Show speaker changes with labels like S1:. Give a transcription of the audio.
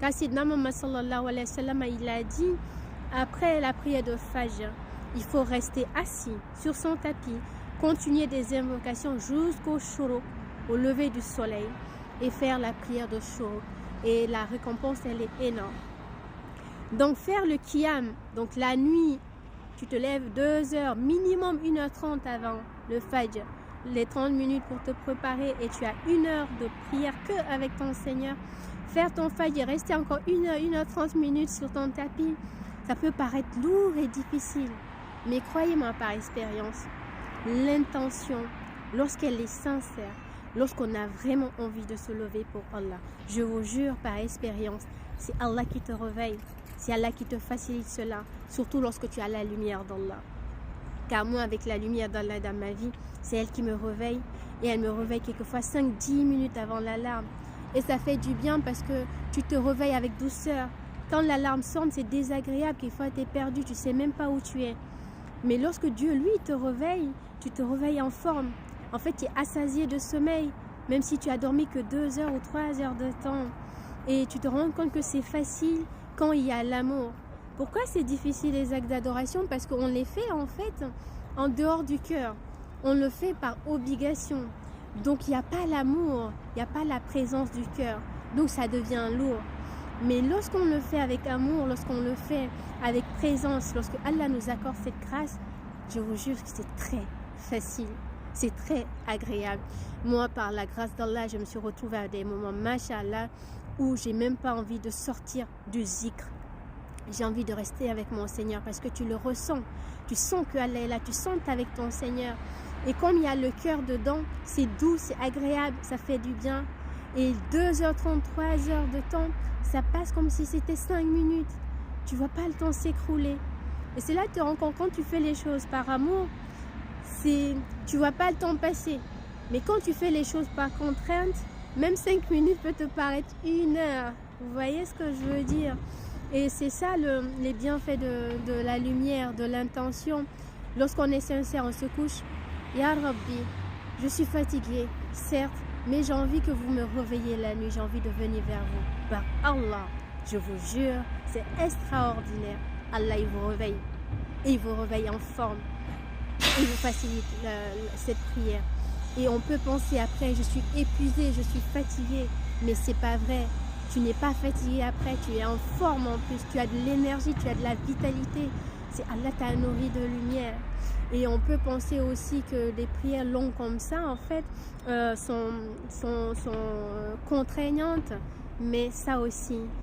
S1: Car Sidna Muhammad sallallahu alayhi wa sallam, il a dit, après la prière de Fajr, il faut rester assis sur son tapis, continuer des invocations jusqu'au shuruk, au lever du soleil, et faire la prière de shuruk. Et la récompense, elle est énorme. Donc faire le qiyam, donc la nuit, tu te lèves 2 heures, minimum 1h30 avant le Fajr, les 30 minutes pour te préparer, et tu as 1 heure de prière que avec ton Seigneur. Faire ton Fajr, rester encore 1 heure, 1h30 minutes sur ton tapis, ça peut paraître lourd et difficile. Mais croyez-moi par expérience, l'intention, lorsqu'elle est sincère, lorsqu'on a vraiment envie de se lever pour Allah, je vous jure par expérience, c'est Allah qui te réveille, c'est Allah qui te facilite cela, surtout lorsque tu as la lumière d'Allah. Car moi, avec la lumière d'Allah dans ma vie, c'est elle qui me réveille, et elle me réveille quelquefois 5-10 minutes avant l'alarme. Et ça fait du bien parce que tu te réveilles avec douceur. Quand l'alarme sonne, c'est désagréable, quelquefois tu es perdu, tu ne sais même pas où tu es. Mais lorsque Dieu, lui, te réveille, tu te réveilles en forme. En fait, tu es assasié de sommeil, même si tu as dormi que 2 heures ou 3 heures de temps. Et tu te rends compte que c'est facile quand il y a l'amour. Pourquoi c'est difficile les actes d'adoration? Parce qu'on les fait en fait en dehors du cœur. On le fait par obligation. Donc il n'y a pas l'amour, il n'y a pas la présence du cœur. Donc ça devient lourd. Mais lorsqu'on le fait avec amour, lorsqu'on le fait avec présence, lorsque Allah nous accorde cette grâce, je vous jure que c'est très facile. C'est très agréable. Moi, par la grâce d'Allah, je me suis retrouvée à des moments, machallah, où j'ai même pas envie de sortir du zikr. J'ai envie de rester avec mon Seigneur parce que tu le ressens. Tu sens que Allah est là, tu sens avec ton Seigneur. Et comme il y a le cœur dedans, c'est doux, c'est agréable, ça fait du bien. Et 2h30, 3 heures de temps, ça passe comme si c'était 5 minutes. Tu vois pas le temps s'écrouler. Et c'est là que tu te rends compte, quand tu fais les choses par amour, tu vois pas le temps passer. Mais quand tu fais les choses par contrainte, même 5 minutes peut te paraître 1 heure. Vous voyez ce que je veux dire? Et c'est ça les bienfaits de la lumière, de l'intention. Lorsqu'on est sincère, on se couche. Ya Rabbi, je suis fatiguée, certes, mais j'ai envie que vous me réveillez la nuit, j'ai envie de venir vers vous. Par Allah, je vous jure, c'est extraordinaire. Allah, il vous réveille. Et il vous réveille en forme. Il vous facilite cette prière. Et on peut penser après, je suis épuisée, je suis fatiguée. Mais c'est pas vrai. Tu n'es pas fatigué après, tu es en forme en plus. Tu as de l'énergie, tu as de la vitalité. C'est Allah t'a nourri de lumière. Et on peut penser aussi que des prières longues comme ça, en fait, sont contraignantes. Mais ça aussi,